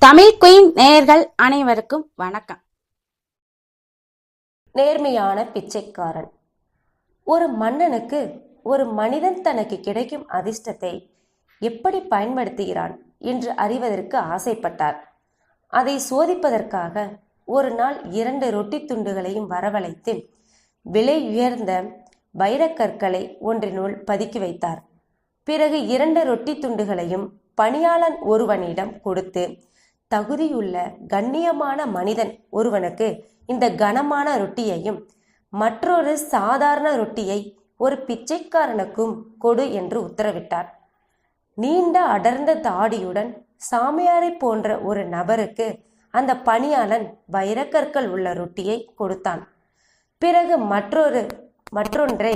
Tamil queen நேயர்கள் அனைவருக்கும் வணக்கம். நேர்மையான பிச்சைக்காரன். ஒரு மன்னனுக்கு ஒரு மனிதன் தனக்கு கிடைக்கும் அதிர்ஷ்டத்தை எப்படி பயன்படுத்துகிறான் என்று அறிவதற்கு ஆசைப்பட்டார். அதை சோதிப்பதற்காக ஒரு நாள் 2 ரொட்டி துண்டுகளையும் வரவழைத்து விலை உயர்ந்த வைரக்கற்களை ஒன்றினுள் பதுக்கி வைத்தார். பிறகு 2 ரொட்டி துண்டுகளையும் பணியாளன் ஒருவனிடம் கொடுத்து, தகுதியுள்ள கண்ணியமான மனிதன் ஒருவனுக்கு இந்த கனமான ரொட்டியையும் மற்றொரு சாதாரண ரொட்டியை ஒரு பிச்சைக்காரனுக்கும் கொடு என்று உத்தரவிட்டார். நீண்ட அடர்ந்த தாடியுடன் சாமியாரை போன்ற ஒரு நபருக்கு அந்த பணியாளன் வைரக்கற்கள் உள்ள ரொட்டியை கொடுத்தான். பிறகு மற்றொன்றை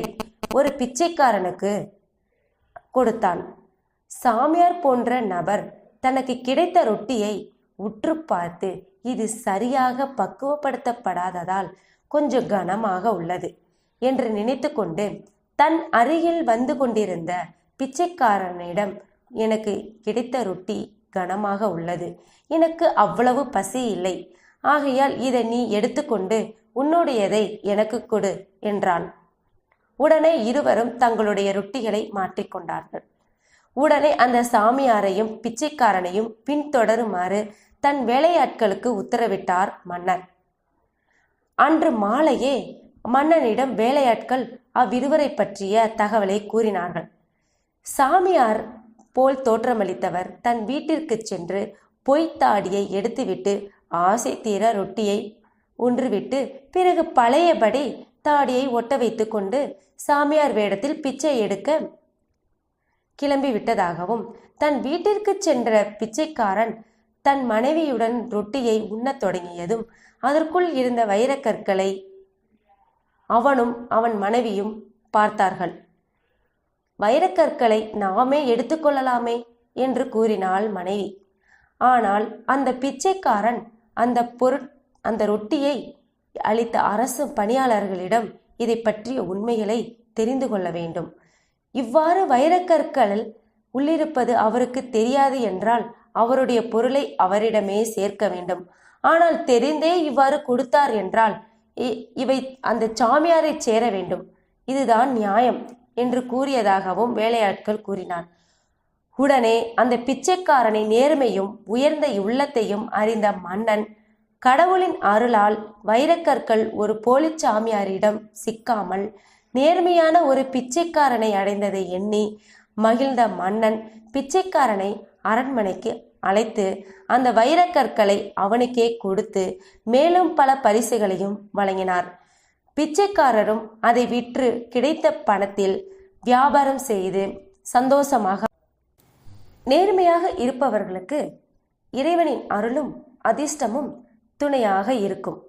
ஒரு பிச்சைக்காரனுக்கு கொடுத்தான். சாமியார் போன்ற நபர் தனக்கு கிடைத்த ரொட்டியை உற்று பார்த்து, இது சரியாக பக்குவப்படுத்தப்படாததால் கொஞ்சம் கனமாக உள்ளது என்று நினைத்து கொண்டு தன் அருகில் வந்து கொண்டிருந்த பிச்சைக்காரனிடம், எனக்கு கிடைத்த ரொட்டி கனமாக உள்ளது, எனக்கு அவ்வளவு பசி இல்லை, ஆகையால் இதை நீ எடுத்துக்கொண்டு உன்னுடையதை எனக்கு கொடு என்றான். உடனே இருவரும் தங்களுடைய ரொட்டிகளை மாற்றிக்கொண்டார்கள். உடனே அந்த சாமியாரையும் பிச்சைக்காரனையும் பின்தொடருமாறு தன் வேலையாட்களுக்கு உத்தரவிட்டார் மன்னர். அன்று மாலையே மன்னனிடம் வேலையாட்கள் அவ்விருவரை பற்றிய தகவலை கூறினார்கள். சாமியார் போல் தோற்றமளித்தவர் தன் வீட்டிற்கு சென்று பொய்த்தாடியை எடுத்துவிட்டு ஆசை தீர ரொட்டியை உன்றுவிட்டு பிறகு பழையபடி தாடியை ஒட்ட வைத்து கொண்டு சாமியார் வேடத்தில் பிச்சை எடுக்க கிளம்பி விட்டதாகவும், தன் வீட்டிற்கு சென்ற பிச்சைக்காரன் தன் மனைவியுடன் ரொட்டியை உண்ணத் தொடங்கியதும் அதற்குள் இருந்த வைரக்கற்களை அவனும் அவன் மனைவியும் பார்த்தார்கள். வைரக்கற்களை நாமே எடுத்துக்கொள்ளலாமே என்று கூறினாள் மனைவி. ஆனால் அந்த பிச்சைக்காரன் அந்த ரொட்டியை அளித்த அரசு பணியாளர்களிடம் இதை பற்றிய உண்மைகளை தெரிந்து கொள்ள வேண்டும். இவ்வாறு வைரக்கற்கள் உள்ளிருப்பது அவருக்கு தெரியாது என்றால் அவருடைய பொருளை அவரிடமே சேர்க்க வேண்டும். ஆனால் தெரிந்தே இவ்வாறு கொடுத்தார் என்றால் இவை அந்த சாமியாரை சேர வேண்டும், இதுதான் நியாயம் என்று கூறியதாகவும் வேலையாட்கள் கூறினார். உடனே அந்த பிச்சைக்காரனை நேர்மையும் உயர்ந்த உள்ளத்தையும் அறிந்த மன்னன் கடவுளின் அருளால் வைரக்கற்கள் ஒரு போலி சாமியாரிடம் சிக்காமல் நேர்மையான ஒரு பிச்சைக்காரனை அடைந்ததை எண்ணி மகிழ்ந்த மன்னன் பிச்சைக்காரனை அரண்மனைக்கு அழைத்து அந்த வைரக்கற்களை அவனுக்கே கொடுத்து மேலும் பல பரிசுகளையும் வழங்கினார். பிச்சைக்காரரும் அதை விற்று கிடைத்த பணத்தில் வியாபாரம் செய்து சந்தோஷமாக. நேர்மையாக இருப்பவர்களுக்கு இறைவனின் அருளும் அதிர்ஷ்டமும் துணையாக இருக்கும்.